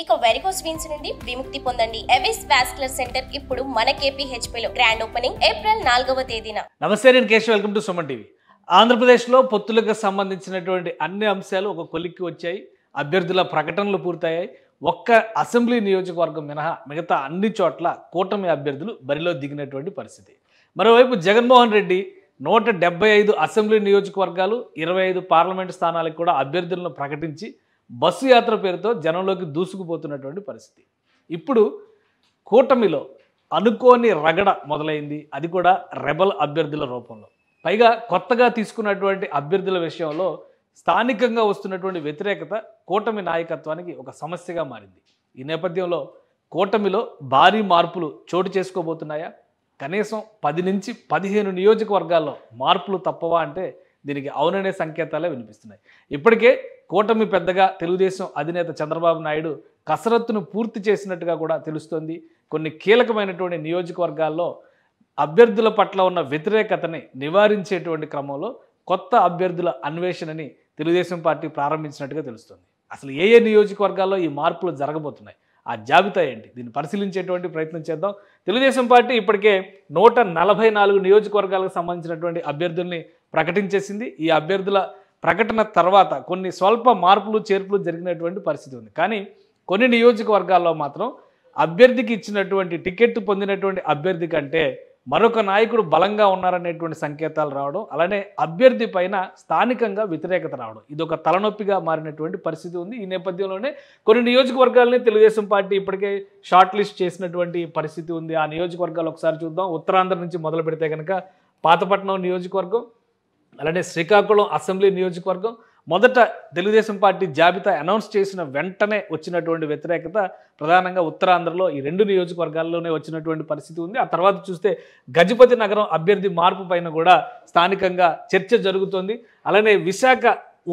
ఇక varicose veins నుండి విముక్తి పొందండి. ఎవిస్ వాస్కులర్ సెంటర్ ఇప్పుడు మన KPHPలో గ్రాండ్ ఓపెనింగ్ ఏప్రిల్ 4వ తేదీన. నమస్తే, నేను Keshav. Welcome to Suman TV. ఆంధ్రప్రదేశ్లో పొత్తులకు సంబంధించినటువంటి అన్ని అంశాలు ఒక కొలిక్కి వచ్చాయి. అభ్యర్థుల ప్రకటనలు పూర్తయ్యాయి. ఒక్క అసెంబ్లీ నియోజకవర్గం మినహా మిగతా అన్ని చోట్ల కూటమి అభ్యర్థులు బరిలో దిగినటువంటి పరిస్థితి. మరోవైపు జగన్మోహన్ రెడ్డి 175 అసెంబ్లీ నియోజకవర్గాలు, 25 పార్లమెంటు స్థానాలకు కూడా అభ్యర్థులను ప్రకటించి బస్సు యాత్ర పేరుతో జనంలోకి దూసుకుపోతున్నటువంటి పరిస్థితి. ఇప్పుడు కూటమిలో అనుకోని రగడ మొదలైంది. అది కూడా రెబల్ అభ్యర్థుల రూపంలో. పైగా కొత్తగా తీసుకున్నటువంటి అభ్యర్థుల విషయంలో స్థానికంగా వస్తున్నటువంటి వ్యతిరేకత కూటమి నాయకత్వానికి ఒక సమస్యగా మారింది. ఈ నేపథ్యంలో కూటమిలో భారీ మార్పులు చోటు చేసుకోబోతున్నాయా? కనీసం 10 నుంచి 15 నియోజకవర్గాల్లో మార్పులు తప్పవా అంటే దీనికి అవుననే సంకేతాలే వినిపిస్తున్నాయి. ఇప్పటికే కూటమి పెద్దగా తెలుగుదేశం అధినేత చంద్రబాబు నాయుడు కసరత్తును పూర్తి చేసినట్టుగా కూడా తెలుస్తోంది. కొన్ని కీలకమైనటువంటి నియోజకవర్గాల్లో అభ్యర్థుల పట్ల ఉన్న వ్యతిరేకతని నివారించేటువంటి క్రమంలో కొత్త అభ్యర్థుల అన్వేషణని తెలుగుదేశం పార్టీ ప్రారంభించినట్టుగా తెలుస్తుంది. అసలు ఏ నియోజకవర్గాల్లో ఈ మార్పులు జరగబోతున్నాయి, ఆ జాబితా ఏంటి, దీన్ని పరిశీలించేటువంటి ప్రయత్నం చేద్దాం. తెలుగుదేశం పార్టీ ఇప్పటికే 144 నియోజకవర్గాలకు సంబంధించినటువంటి అభ్యర్థుల్ని ప్రకటించేసింది. ఈ అభ్యర్థుల ప్రకటన తర్వాత కొన్ని స్వల్ప మార్పులు చేర్పులు జరిగినటువంటి పరిస్థితి ఉంది. కానీ కొన్ని నియోజకవర్గాల్లో మాత్రం అభ్యర్థికి ఇచ్చినటువంటి టికెట్ పొందినటువంటి అభ్యర్థి కంటే మరొక నాయకుడు బలంగా ఉన్నారనేటువంటి సంకేతాలు రావడం, అలానే అభ్యర్థి పైన స్థానికంగా వ్యతిరేకత రావడం, ఇది ఒక తలనొప్పిగా మారినటువంటి పరిస్థితి ఉంది. ఈ నేపథ్యంలోనే కొన్ని నియోజకవర్గాలని తెలుగుదేశం పార్టీ ఇప్పటికే షార్ట్ లిస్ట్ చేసినటువంటి పరిస్థితి ఉంది. ఆ నియోజకవర్గాలు ఒకసారి చూద్దాం. ఉత్తరాంధ్ర నుంచి మొదలు పెడితే కనుక పాతపట్నం నియోజకవర్గం, అలానే శ్రీకాకుళం అసెంబ్లీ నియోజకవర్గం. మొదట తెలుగుదేశం పార్టీ జాబితా అనౌన్స్ చేసిన వెంటనే వచ్చినటువంటి వ్యతిరేకత ప్రధానంగా ఉత్తరాంధ్రలో ఈ 2 నియోజకవర్గాల్లోనే వచ్చినటువంటి పరిస్థితి ఉంది. ఆ తర్వాత చూస్తే గజపతి నగరం అభ్యర్థి మార్పు పైన కూడా స్థానికంగా చర్చ జరుగుతోంది. అలానే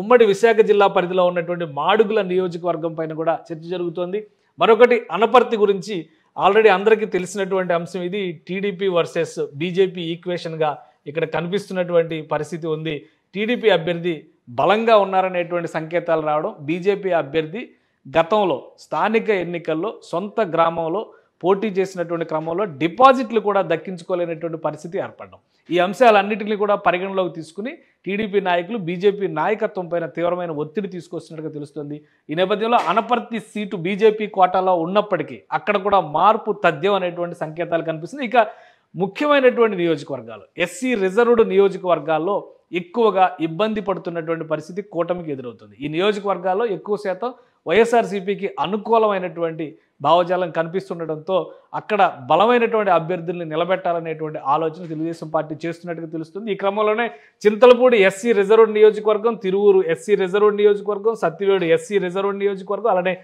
ఉమ్మడి విశాఖ జిల్లా పరిధిలో ఉన్నటువంటి మాడుగుల నియోజకవర్గం పైన కూడా చర్చ జరుగుతోంది. మరొకటి అనపర్తి గురించి ఆల్రెడీ అందరికీ తెలిసినటువంటి అంశం. ఇది టీడీపీ వర్సెస్ బీజేపీ ఈక్వేషన్గా ఇక్కడ కనిపిస్తున్నటువంటి పరిస్థితి ఉంది. టీడీపీ అభ్యర్థి బలంగా ఉన్నారనేటువంటి సంకేతాలు రావడం, బీజేపీ అభ్యర్థి గతంలో స్థానిక ఎన్నికల్లో సొంత గ్రామంలో పోటీ చేసినటువంటి క్రమంలో డిపాజిట్లు కూడా దక్కించుకోలేనటువంటి పరిస్థితి ఏర్పడడం, ఈ అంశాలన్నింటినీ కూడా పరిగణలోకి తీసుకుని టీడీపీ నాయకులు బీజేపీ నాయకత్వం పైన తీవ్రమైన ఒత్తిడి తీసుకొస్తున్నట్టుగా తెలుస్తుంది. ఈ నేపథ్యంలో అనపర్తి సీటు బీజేపీ కోటాలో ఉన్నప్పటికీ అక్కడ కూడా మార్పు తథ్యం అనేటువంటి సంకేతాలు కనిపిస్తుంది. ఇక ముఖ్యమైనటువంటి నియోజకవర్గాలు, ఎస్సీ రిజర్వ్డ్ నియోజకవర్గాల్లో ఎక్కువగా ఇబ్బంది పడుతున్నటువంటి పరిస్థితి కూటమికి ఎదురవుతుంది. ఈ నియోజకవర్గాల్లో ఎక్కువ శాతం వైఎస్ఆర్సీపీకి అనుకూలమైనటువంటి భావజాలం కనిపిస్తుండటంతో అక్కడ బలమైనటువంటి అభ్యర్థుల్ని నిలబెట్టాలనేటువంటి ఆలోచన తెలుగుదేశం పార్టీ చేస్తున్నట్టుగా తెలుస్తుంది. ఈ క్రమంలోనే చింతలపూడి ఎస్సీ రిజర్వ్డ్ నియోజకవర్గం, తిరువూరు ఎస్సీ రిజర్వ్డ్ నియోజకవర్గం, సత్యవేడు ఎస్సీ రిజర్వ్డ్ నియోజకవర్గం, అలానే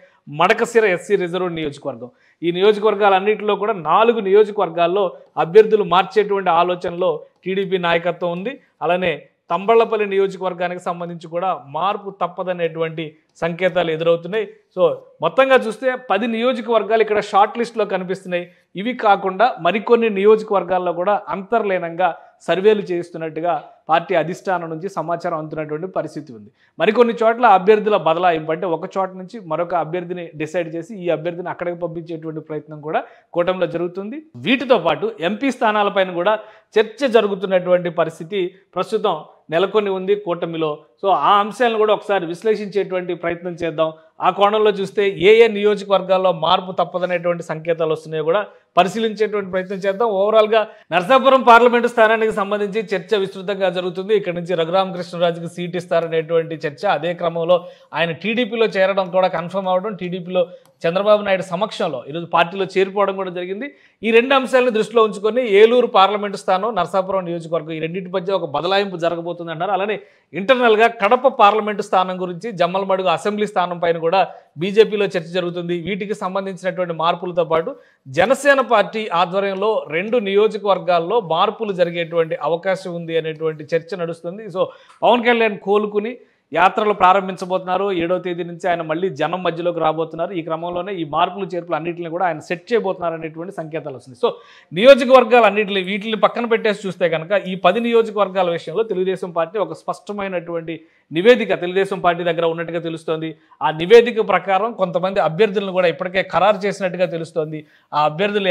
మడకశిర ఎస్సీ రిజర్వ్డ్ నియోజకవర్గం. ఈ నియోజకవర్గాలన్నింటిలో కూడా 4 నియోజకవర్గాల్లో అభ్యర్థులు మార్చేటువంటి ఆలోచనలో టీడీపీ నాయకత్వం ఉంది. అలానే తంబళ్లపల్లి నియోజకవర్గానికి సంబంధించి కూడా మార్పు తప్పదనేటువంటి సంకేతాలు ఎదురవుతున్నాయి. సో మొత్తంగా చూస్తే 10 నియోజకవర్గాలు ఇక్కడ షార్ట్ లిస్ట్లో కనిపిస్తున్నాయి. ఇవి కాకుండా మరికొన్ని నియోజకవర్గాల్లో కూడా అంతర్లీనంగా సర్వేలు చేస్తున్నట్టుగా పార్టీ అధిష్టానం నుంచి సమాచారం అందుతున్నటువంటి పరిస్థితి ఉంది. మరికొన్ని చోట్ల అభ్యర్థుల బదలాయింపు, అంటే ఒక చోట నుంచి మరొక అభ్యర్థిని డిసైడ్ చేసి ఈ అభ్యర్థిని అక్కడికి పంపించేటువంటి ప్రయత్నం కూడా కూటమిలో జరుగుతుంది. వీటితో పాటు ఎంపీ స్థానాలపైన కూడా చర్చ జరుగుతున్నటువంటి పరిస్థితి ప్రస్తుతం నెలకొని ఉంది కూటమిలో. సో ఆ అంశాలను కూడా ఒకసారి విశ్లేషించేటువంటి ప్రయత్నం చేద్దాం. ఆ కోణంలో చూస్తే ఏ నియోజకవర్గాల్లో మార్పు తప్పదనేటువంటి సంకేతాలు వస్తున్నాయో కూడా పరిశీలించేటువంటి ప్రయత్నం చేద్దాం. ఓవరాల్గా నరసాపురం పార్లమెంటు స్థానానికి సంబంధించి చర్చ విస్తృతంగా జరుగుతుంది. ఇక్కడ నుంచి రఘురామకృష్ణరాజుకి సీట్ ఇస్తారనేటువంటి చర్చ. అదే క్రమంలో ఆయన టీడీపీలో చేరడం కూడా కన్ఫర్మ్ అవ్వడం, టీడీపీలో చంద్రబాబు నాయుడు సమక్షంలో ఈరోజు పార్టీలో చేరిపోవడం కూడా జరిగింది. ఈ 2 అంశాలను దృష్టిలో ఉంచుకొని ఏలూరు పార్లమెంటు స్థానం, నరసాపురం నియోజకవర్గం, ఈ రెండింటి మధ్య ఒక బదలాయింపు జరగబోతుంది అన్నారు. అలానే ఇంటర్నల్గా కడప పార్లమెంటు స్థానం గురించి, జమ్మలమడుగు అసెంబ్లీ స్థానం పైన కూడా బీజేపీలో చర్చ జరుగుతుంది. వీటికి సంబంధించినటువంటి మార్పులతో పాటు జనసేన పార్టీ ఆధ్వర్యంలో 2 నియోజకవర్గాల్లో మార్పులు జరిగేటువంటి అవకాశం ఉంది అనేటువంటి చర్చ నడుస్తుంది. సో పవన్ కళ్యాణ్ కోలుకుని యాత్రలు ప్రారంభించబోతున్నారు. 7వ తేదీ నుంచి ఆయన మళ్ళీ జనం మధ్యలోకి రాబోతున్నారు. ఈ క్రమంలోనే ఈ మార్పులు చేర్పులు అన్నింటిని కూడా ఆయన సెట్ చేయబోతున్నారు అనేటువంటి సంకేతాలు వస్తుంది. సో నియోజకవర్గాలు అన్నింటిని వీటిని పక్కన పెట్టేసి చూస్తే కనుక ఈ 10 నియోజకవర్గాల విషయంలో తెలుగుదేశం పార్టీ ఒక స్పష్టమైనటువంటి నివేదిక తెలుగుదేశం పార్టీ దగ్గర ఉన్నట్టుగా తెలుస్తోంది. ఆ నివేదిక ప్రకారం కొంతమంది అభ్యర్థులను కూడా ఇప్పటికే ఖరారు చేసినట్టుగా తెలుస్తోంది. ఆ అభ్యర్థులు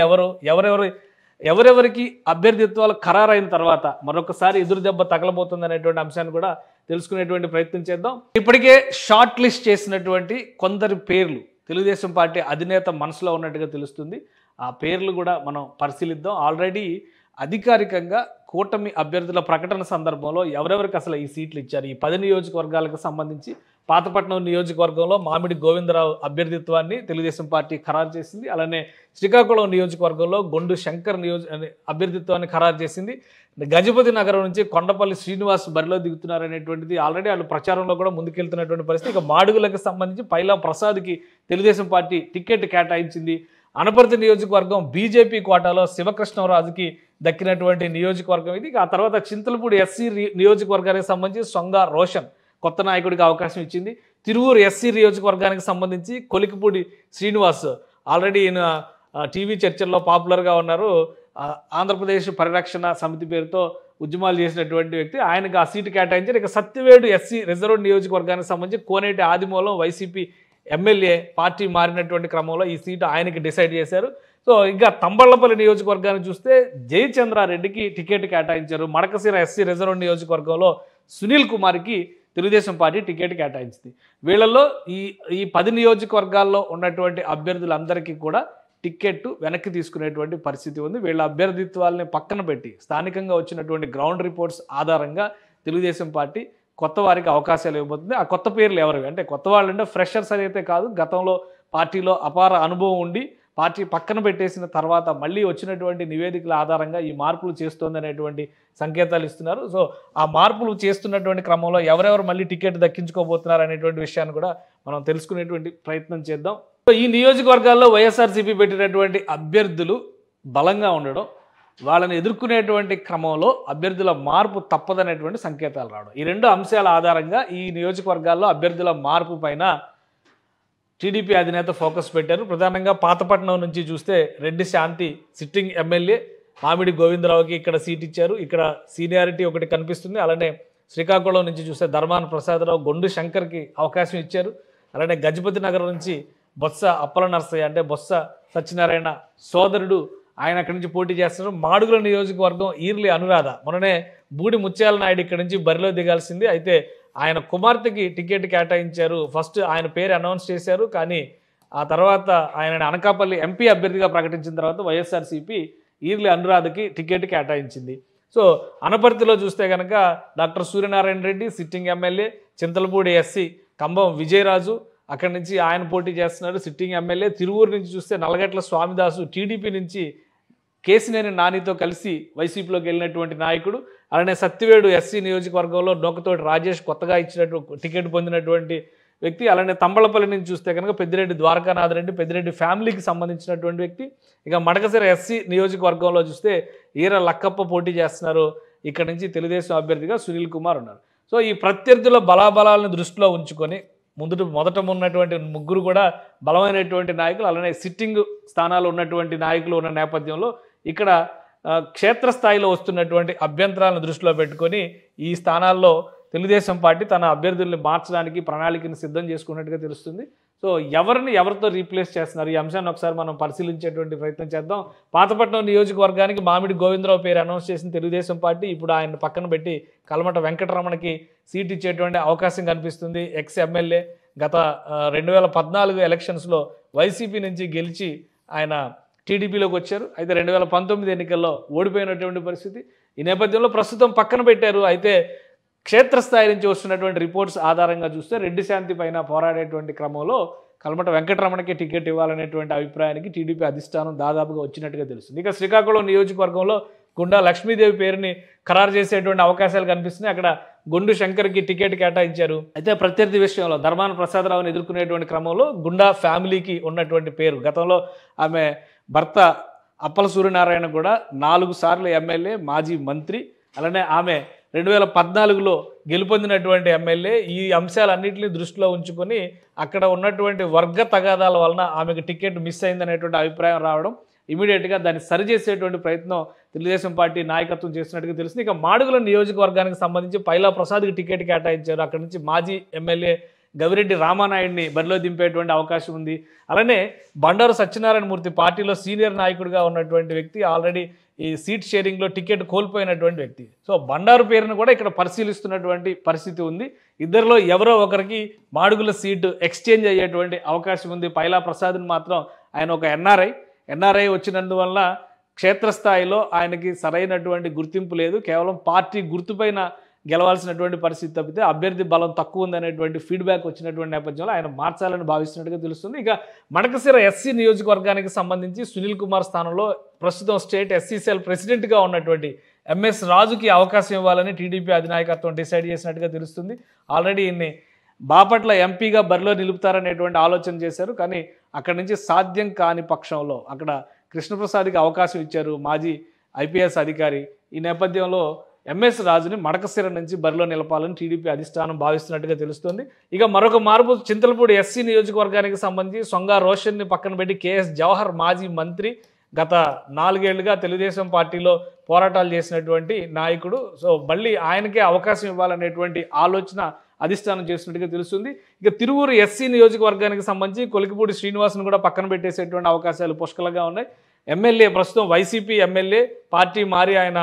ఎవరెవరికి అభ్యర్థిత్వాలు ఖరారైన తర్వాత మరొకసారి ఎదురు దెబ్బ తగలబోతుంది అనేటువంటి అంశాన్ని కూడా తెలుసుకునేటువంటి ప్రయత్నం చేద్దాం. ఇప్పటికే షార్ట్ లిస్ట్ చేసినటువంటి కొందరి పేర్లు తెలుగుదేశం పార్టీ అధినేత మనసులో ఉన్నట్టుగా తెలుస్తుంది. ఆ పేర్లు కూడా మనం పరిశీలిద్దాం. ఆల్రెడీ అధికారికంగా కూటమి అభ్యర్థుల ప్రకటన సందర్భంలో ఎవరెవరికి అసలు ఈ సీట్లు ఇచ్చారు, ఈ 10 నియోజకవర్గాలకు సంబంధించి పాతపట్నం నియోజకవర్గంలో మామిడి గోవిందరావు అభ్యర్థిత్వాన్ని తెలుగుదేశం పార్టీ ఖరారు చేసింది. అలానే శ్రీకాకుళం నియోజకవర్గంలో గొండు శంకర్ అభ్యర్థిత్వాన్ని ఖరారు చేసింది. గజపతి నగరం నుంచి కొండపల్లి శ్రీనివాస్ బరిలో దిగుతున్నారనేటువంటిది ఆల్రెడీ వాళ్ళు ప్రచారంలో కూడా ముందుకెళ్తున్నటువంటి పరిస్థితి. ఇక మాడుగులకు సంబంధించి పైలా ప్రసాద్కి తెలుగుదేశం పార్టీ టికెట్ కేటాయించింది. అనపర్తి నియోజకవర్గం బీజేపీ కోటాలో శివకృష్ణరాజుకి దక్కినటువంటి నియోజకవర్గం ఇది. ఆ తర్వాత చింతలపూడి ఎస్సీ నియోజకవర్గానికి సంబంధించి సొంగ రోషన్ కొత్త నాయకుడికి అవకాశం ఇచ్చింది. తిరువూరు ఎస్సీ నియోజకవర్గానికి సంబంధించి కొలికిపూడి శ్రీనివాస్ ఆల్రెడీ ఈయన టీవీ చర్చల్లో పాపులర్గా ఉన్నారు. ఆంధ్రప్రదేశ్ పరిరక్షణ సమితి పేరుతో ఉద్యమాలు చేసినటువంటి వ్యక్తి, ఆయనకు ఆ సీటు కేటాయించారు. ఇక సత్యవేడు ఎస్సీ రిజర్వ్డ్ నియోజకవర్గానికి సంబంధించి కోనేటి ఆదిమూలం వైసీపీ ఎమ్మెల్యే పార్టీ మారినటువంటి క్రమంలో ఈ సీటు ఆయనకి డిసైడ్ చేశారు. సో ఇంకా తంబళ్లపల్లి నియోజకవర్గాన్ని చూస్తే జయచంద్రారెడ్డికి టికెట్ కేటాయించారు. మడకశిర ఎస్సీ రిజర్వ్డ్ నియోజకవర్గంలో సునీల్ కుమార్కి తెలుగుదేశం పార్టీ టికెట్ కేటాయించింది. వీళ్ళల్లో ఈ 10 నియోజకవర్గాల్లో ఉన్నటువంటి అభ్యర్థులందరికీ కూడా టికెట్ వెనక్కి తీసుకునేటువంటి పరిస్థితి ఉంది. వీళ్ళ అభ్యర్థిత్వాలని పక్కన పెట్టి స్థానికంగా వచ్చినటువంటి గ్రౌండ్ రిపోర్ట్స్ ఆధారంగా తెలుగుదేశం పార్టీ కొత్త వారికి అవకాశాలు ఇవ్వబోతుంది. ఆ కొత్త పేర్లు ఎవరివి అంటే కొత్త వాళ్ళు అంటే ఫ్రెషర్స్ అయితే కాదు, గతంలో పార్టీలో అపార అనుభవం ఉండి పార్టీ పక్కన పెట్టేసిన తర్వాత మళ్ళీ వచ్చినటువంటి నివేదికల ఆధారంగా ఈ మార్పులు చేస్తోంది అనేటువంటి సంకేతాలు ఇస్తున్నారు. సో ఆ మార్పులు చేస్తున్నటువంటి క్రమంలో ఎవరెవరు మళ్ళీ టికెట్ దక్కించుకోబోతున్నారు అనేటువంటి విషయాన్ని కూడా మనం తెలుసుకునేటువంటి ప్రయత్నం చేద్దాం. సో ఈ నియోజకవర్గాల్లో వైఎస్ఆర్సీపీ పెట్టినటువంటి అభ్యర్థులు బలంగా ఉండడం, వాళ్ళని ఎదుర్కొనేటువంటి క్రమంలో అభ్యర్థుల మార్పు తప్పదనేటువంటి సంకేతాలు రావడం, ఈ రెండు అంశాల ఆధారంగా ఈ నియోజకవర్గాల్లో అభ్యర్థుల మార్పు పైన టీడీపీ అధినేత ఫోకస్ పెట్టారు. ప్రధానంగా పాతపట్నం నుంచి చూస్తే రెడ్డి శాంతి సిట్టింగ్ ఎమ్మెల్యే మామిడి గోవిందరావుకి ఇక్కడ సీట్ ఇచ్చారు. ఇక్కడ సీనియారిటీ ఒకటి కనిపిస్తుంది. అలానే శ్రీకాకుళం నుంచి చూస్తే ధర్మాన ప్రసాదరావు గొండు శంకర్కి అవకాశం ఇచ్చారు. అలానే గజపతి నగరం నుంచి బొత్స అప్పల నర్సయ్య అంటే బొత్స సత్యనారాయణ సోదరుడు ఆయన అక్కడి నుంచి పోటీ చేస్తున్నారు. మాడుగుల నియోజకవర్గం ఈర్లి అనురాధ మొన్ననే బూడి ముత్యాల నాయుడు ఇక్కడ నుంచి బరిలో దిగాల్సింది, అయితే ఆయన కుమార్తెకి టికెట్ కేటాయించారు. ఫస్ట్ ఆయన పేరు అనౌన్స్ చేశారు, కానీ ఆ తర్వాత ఆయన అనకాపల్లి ఎంపీ అభ్యర్థిగా ప్రకటించిన తర్వాత వైఎస్ఆర్సీపీ ఈర్లి అనురాధకి టికెట్ కేటాయించింది. సో అనపర్తిలో చూస్తే కనుక doctor Suryanarayana Reddy sitting MLA, Chintalapudi SC Kambam Vijayaraju అక్కడి నుంచి ఆయన పోటీ చేస్తున్నారు సిట్టింగ్ ఎమ్మెల్యే. తిరువూరు నుంచి చూస్తే నల్లగట్ల స్వామిదాసు టీడీపీ నుంచి కేసినేని నానితో కలిసి వైసీపీలోకి వెళ్ళినటువంటి నాయకుడు. అలానే సత్యవేడు ఎస్సీ నియోజకవర్గంలో నోకతోటి రాజేష్ కొత్తగా ఇచ్చినటువంటి టికెట్ పొందినటువంటి వ్యక్తి. అలానే తంబళపల్లి నుంచి చూస్తే కనుక పెద్దిరెడ్డి ద్వారకానాథ్ రెడ్డి పెద్దిరెడ్డి ఫ్యామిలీకి సంబంధించినటువంటి వ్యక్తి. ఇక మడకశిర ఎస్సీ నియోజకవర్గంలో చూస్తే ఈర లక్కప్ప పోటీ చేస్తున్నారు. ఇక్కడ నుంచి తెలుగుదేశం అభ్యర్థిగా సునీల్ కుమార్ ఉన్నారు. సో ఈ ప్రత్యర్థుల బలాబలాలను దృష్టిలో ఉంచుకొని మొదట ఉన్నటువంటి ముగ్గురు కూడా బలమైనటువంటి నాయకులు, అలానే సిట్టింగ్ స్థానాలు ఉన్నటువంటి నాయకులు ఉన్న నేపథ్యంలో ఇక్కడ క్షేత్రస్థాయిలో వస్తున్నటువంటి అభ్యంతరాలను దృష్టిలో పెట్టుకొని ఈ స్థానాల్లో తెలుగుదేశం పార్టీ తన అభ్యర్థుల్ని మార్చడానికి ప్రణాళికను సిద్ధం చేసుకున్నట్టుగా తెలుస్తుంది. సో ఎవరితో రీప్లేస్ చేస్తున్నారు ఈ అంశాన్ని ఒకసారి మనం పరిశీలించేటువంటి ప్రయత్నం చేద్దాం. పాతపట్నం నియోజకవర్గానికి మామిడి గోవిందరావు పేరు అనౌన్స్ చేసిన తెలుగుదేశం పార్టీ ఇప్పుడు ఆయన పక్కన పెట్టి కలమట వెంకటరమణకి సీట్ ఇచ్చేటువంటి అవకాశం కనిపిస్తుంది. ఎక్స్ ఎమ్మెల్యే గత 2014 ఎలక్షన్స్లో వైసీపీ నుంచి గెలిచి ఆయన టీడీపీలోకి వచ్చారు. అయితే 2019 ఎన్నికల్లో ఓడిపోయినటువంటి పరిస్థితి. ఈ నేపథ్యంలో ప్రస్తుతం పక్కన పెట్టారు. అయితే క్షేత్రస్థాయి నుంచి వస్తున్నటువంటి రిపోర్ట్స్ ఆధారంగా చూస్తే రెడ్డి శాంతి పైన పోరాడేటువంటి క్రమంలో కల్మట వెంకటరమణకి టికెట్ ఇవ్వాలనేటువంటి అభిప్రాయానికి టీడీపీ అధిష్టానం దాదాపుగా వచ్చినట్టుగా తెలుస్తుంది. ఇక శ్రీకాకుళం నియోజకవర్గంలో గుండా లక్ష్మీదేవి పేరుని ఖరారు చేసేటువంటి అవకాశాలు కనిపిస్తున్నాయి. అక్కడ గొండు శంకర్కి టికెట్ కేటాయించారు. అయితే ప్రత్యర్థి విషయంలో ధర్మాన ప్రసాదరావుని ఎదుర్కొనేటువంటి క్రమంలో గుండా ఫ్యామిలీకి ఉన్నటువంటి పేరు, గతంలో ఆమె భర్త అప్పల సూర్యనారాయణ కూడా 4 సార్లు ఎమ్మెల్యే, మాజీ మంత్రి, అలానే ఆమె 2014లో గెలుపొందినటువంటి ఎమ్మెల్యే. ఈ అంశాలన్నింటినీ దృష్టిలో ఉంచుకొని అక్కడ ఉన్నటువంటి వర్గ తగాదాల వలన ఆమెకు టికెట్ మిస్ అయిందనేటువంటి అభిప్రాయం రావడం, ఇమీడియట్గా దాన్ని సరిచేసేటువంటి ప్రయత్నం తెలుగుదేశం పార్టీ నాయకత్వం చేస్తున్నట్టుగా తెలుస్తుంది. ఇక మాడుగుల నియోజకవర్గానికి సంబంధించి పైలా ప్రసాద్కి టికెట్ కేటాయించారు. అక్కడి నుంచి మాజీ ఎమ్మెల్యే గవిరెడ్డి రామానాయుడిని బరిలో దింపేటువంటి అవకాశం ఉంది. అలానే బండారు సత్యనారాయణ మూర్తి పార్టీలో సీనియర్ నాయకుడిగా ఉన్నటువంటి వ్యక్తి, ఆల్రెడీ ఈ సీట్ షేరింగ్లో టికెట్ కోల్పోయినటువంటి వ్యక్తి. సో బండారు పేరును కూడా ఇక్కడ పరిశీలిస్తున్నటువంటి పరిస్థితి ఉంది. ఇద్దరిలో ఎవరో ఒకరికి మాడుగుల సీటు ఎక్స్చేంజ్ అయ్యేటువంటి అవకాశం ఉంది. పైలా ప్రసాద్ని మాత్రం ఆయన ఒక ఎన్ఆర్ఐ వచ్చినందువల్ల క్షేత్రస్థాయిలో ఆయనకి సరైనటువంటి గుర్తింపు లేదు. కేవలం పార్టీ గుర్తుపైన గెలవాల్సినటువంటి పరిస్థితి తప్పితే అభ్యర్థి బలం తక్కువ ఉందనేటువంటి ఫీడ్బ్యాక్ వచ్చినటువంటి నేపథ్యంలో ఆయన మార్చాలని భావిస్తున్నట్టుగా తెలుస్తుంది. ఇక మడకశిర ఎస్సీ నియోజకవర్గానికి సంబంధించి సునీల్ కుమార్ స్థానంలో ప్రస్తుతం స్టేట్ ఎస్సీ సెల్ ప్రెసిడెంట్గా ఉన్నటువంటి ఎంఎస్ రాజుకి అవకాశం ఇవ్వాలని టీడీపీ అధినాయకత్వం డిసైడ్ చేసినట్టుగా తెలుస్తుంది. ఆల్రెడీ ఇన్ని బాపట్ల ఎంపీగా బరిలో నిలుపుతారనేటువంటి ఆలోచన చేశారు. కానీ అక్కడి నుంచి సాధ్యం కాని పక్షంలో అక్కడ కృష్ణప్రసాద్కి అవకాశం ఇచ్చారు, మాజీ ఐపీఎస్ అధికారి. ఈ నేపథ్యంలో ఎంఎస్ రాజుని మడకశిర నుంచి బరిలో నిలపాలని టీడీపీ అధిష్టానం భావిస్తున్నట్టుగా తెలుస్తుంది. ఇక మరొక మార్పు చింతలపూడి ఎస్సీ నియోజకవర్గానికి సంబంధించి సొంగా రోషన్ని పక్కన పెట్టి కేఎస్ జవహర్ మాజీ మంత్రి, గత 4 ఏళ్లుగా తెలుగుదేశం పార్టీలో పోరాటాలు చేసినటువంటి నాయకుడు. సో మళ్ళీ ఆయనకే అవకాశం ఇవ్వాలనేటువంటి ఆలోచన అధిష్టానం చేస్తున్నట్టుగా తెలుస్తుంది. ఇక తిరువూరు ఎస్సీ నియోజకవర్గానికి సంబంధించి కొలికిపూడి శ్రీనివాస్ను కూడా పక్కన పెట్టేసేటువంటి అవకాశాలు పుష్కలంగా ఉన్నాయి. ఎమ్మెల్యే ప్రస్తుతం వైసీపీ ఎమ్మెల్యే, పార్టీ మారి ఆయన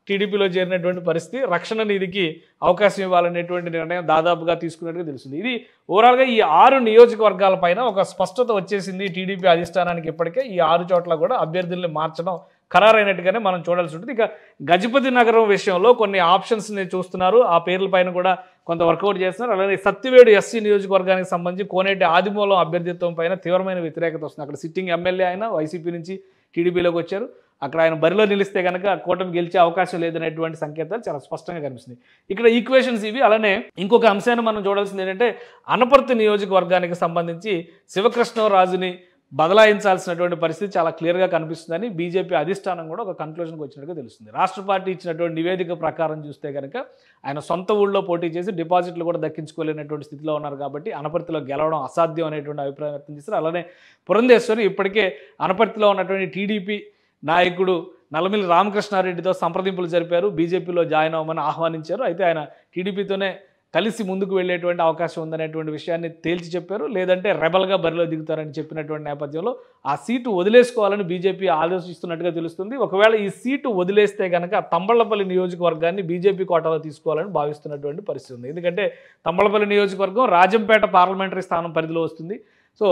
టీడీపీలో చేరినటువంటి పరిస్థితి. రక్షణ నిధికి అవకాశం ఇవ్వాలనేటువంటి నిర్ణయం దాదాపుగా తీసుకున్నట్టుగా తెలుస్తుంది. ఇది ఓవరాల్గా ఈ 6 నియోజకవర్గాలపైన ఒక స్పష్టత వచ్చేసింది టీడీపీ అధిష్టానానికి. ఇప్పటికే ఈ 6 చోట్ల కూడా అభ్యర్థుల్ని మార్చడం ఖరారైనట్టుగానే మనం చూడాల్సి ఉంటుంది. ఇక గజపతి నగరం విషయంలో కొన్ని ఆప్షన్స్ని చూస్తున్నారు, ఆ పేర్లపైన కూడా కొంత వర్కౌట్ చేస్తున్నారు. అలాగే సత్తివేడు ఎస్సీ నియోజకవర్గానికి సంబంధించి కోనేటి ఆదిమూలం అభ్యర్థిత్వం పైన తీవ్రమైన వ్యతిరేకత వస్తుంది. అక్కడ సిట్టింగ్ ఎమ్మెల్యే ఆయన వైసీపీ నుంచి టీడీపీలోకి వచ్చారు. అక్కడ ఆయన బరిలో నిలిస్తే కనుక కూటమి గెలిచే అవకాశం లేదనేటువంటి సంకేతాలు చాలా స్పష్టంగా కనిపిస్తుంది. ఇక్కడ ఈక్వేషన్స్ ఇవి. అలానే ఇంకొక అంశాన్ని మనం చూడాల్సింది ఏంటంటే అనపర్తి నియోజకవర్గానికి సంబంధించి శివకృష్ణరాజుని బదలాయించాల్సినటువంటి పరిస్థితి చాలా క్లియర్గా కనిపిస్తుందని బీజేపీ అధిష్టానం కూడా ఒక కన్క్లూజన్కి వచ్చినట్టుగా తెలుస్తుంది. రాష్ట్ర పార్టీ ఇచ్చినటువంటి నివేదిక ప్రకారం చూస్తే కనుక ఆయన సొంత ఊళ్ళో పోటీ చేసి డిపాజిట్లు కూడా దక్కించుకోలేనటువంటి స్థితిలో ఉన్నారు. కాబట్టి అనపర్తిలో గెలవడం అసాధ్యం అనేటువంటి అభిప్రాయం వ్యక్తం చేస్తారు. అలానే పురంధేశ్వరి ఇప్పటికే అనపర్తిలో ఉన్నటువంటి టీడీపీ నాయకుడు నల్లమిల్లి రామకృష్ణారెడ్డితో సంప్రదింపులు జరిపారు, బీజేపీలో జాయిన్ అవ్వమని ఆహ్వానించారు. అయితే ఆయన టీడీపీతోనే కలిసి ముందుకు వెళ్ళేటువంటి అవకాశం ఉందనేటువంటి విషయాన్ని తేల్చి చెప్పారు. లేదంటే రెబల్గా బరిలో దిగుతారని చెప్పినటువంటి నేపథ్యంలో ఆ సీటు వదిలేసుకోవాలని బీజేపీ ఆలోచిస్తున్నట్టుగా తెలుస్తుంది. ఒకవేళ ఈ సీటు వదిలేస్తే కనుక తంబళ్లపల్లి నియోజకవర్గాన్ని బీజేపీ కోటాలో తీసుకోవాలని భావిస్తున్నటువంటి పరిస్థితి ఉంది. ఎందుకంటే తంబళ్లపల్లి నియోజకవర్గం రాజంపేట పార్లమెంటరీ స్థానం పరిధిలో వస్తుంది. సో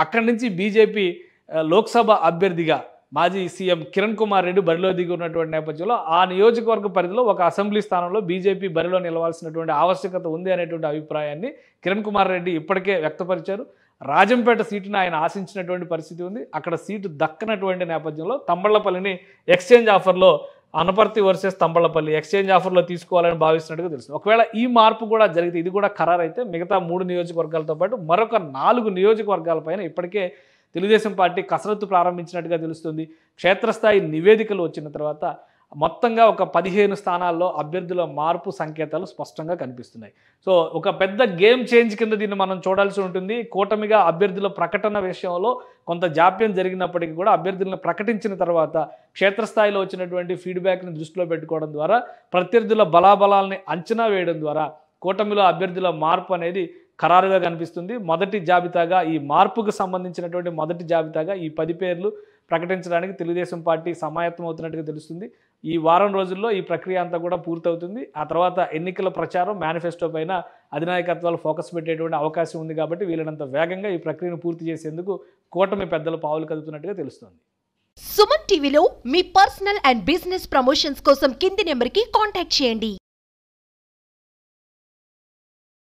అక్కడి నుంచి బీజేపీ లోక్సభ అభ్యర్థిగా మాజీ సీఎం కిరణ్ కుమార్ రెడ్డి బరిలో దిగి ఉన్నటువంటి నేపథ్యంలో ఆ నియోజకవర్గ పరిధిలో ఒక అసెంబ్లీ స్థానంలో బీజేపీ బరిలో నిలవాల్సినటువంటి ఆవశ్యకత ఉంది అనేటువంటి అభిప్రాయాన్ని కిరణ్ కుమార్ రెడ్డి ఇప్పటికే వ్యక్తపరిచారు. రాజంపేట సీటును ఆయన ఆశించినటువంటి పరిస్థితి ఉంది. అక్కడ సీటు దక్కనటువంటి నేపథ్యంలో తంబళ్లపల్లిని ఎక్స్చేంజ్ ఆఫర్లో అనపర్తి వర్సెస్ తంబళ్లపల్లి ఎక్స్చేంజ్ ఆఫర్లో తీసుకోవాలని భావిస్తున్నట్టుగా తెలుస్తుంది. ఒకవేళ ఈ మార్పు కూడా జరిగితే, ఇది కూడా ఖరారైతే మిగతా 3 నియోజకవర్గాలతో పాటు మరొక 4 నియోజకవర్గాలపైన ఇప్పటికే తెలుగుదేశం పార్టీ కసరత్తు ప్రారంభించినట్టుగా తెలుస్తుంది. క్షేత్రస్థాయి నివేదికలు వచ్చిన తర్వాత మొత్తంగా ఒక 15 స్థానాల్లో అభ్యర్థుల మార్పు సంకేతాలు స్పష్టంగా కనిపిస్తున్నాయి. సో ఒక పెద్ద గేమ్ చేంజ్ కింద దీన్ని మనం చూడాల్సి ఉంటుంది. కూటమిగా అభ్యర్థుల ప్రకటన విషయంలో కొంత జాప్యం జరిగినప్పటికీ కూడా అభ్యర్థులను ప్రకటించిన తర్వాత క్షేత్రస్థాయిలో వచ్చినటువంటి ఫీడ్బ్యాక్ని దృష్టిలో పెట్టుకోవడం ద్వారా, ప్రత్యర్థుల బలాబలాల్ని అంచనా వేయడం ద్వారా కూటమిలో అభ్యర్థుల మార్పు అనేది ఖరారుగా కనిపిస్తుంది. మొదటి జాబితాగా ఈ మార్పుకు సంబంధించినటువంటి మొదటి జాబితాగా ఈ 10 పేర్లు ప్రకటించడానికి తెలుగుదేశం పార్టీ సమాయత్తం అవుతున్నట్టుగా తెలుస్తుంది. ఈ వారం రోజుల్లో ఈ ప్రక్రియ అంతా కూడా పూర్తవుతుంది. ఆ తర్వాత ఎన్నికల ప్రచారం, మేనిఫెస్టో పైన అధినాయకత్వాలు ఫోకస్ పెట్టేటువంటి అవకాశం ఉంది. కాబట్టి వీలైనంత వేగంగా ఈ ప్రక్రియను పూర్తి చేసేందుకు కూటమి పెద్దలు పావులు కదుపుతున్నట్టుగా తెలుస్తుంది. సుమన్ టీవీలో మీ పర్సనల్ అండ్ బిజినెస్ ప్రమోషన్స్ కోసం కింది నెంబర్కి కాంటాక్ట్ చేయండి.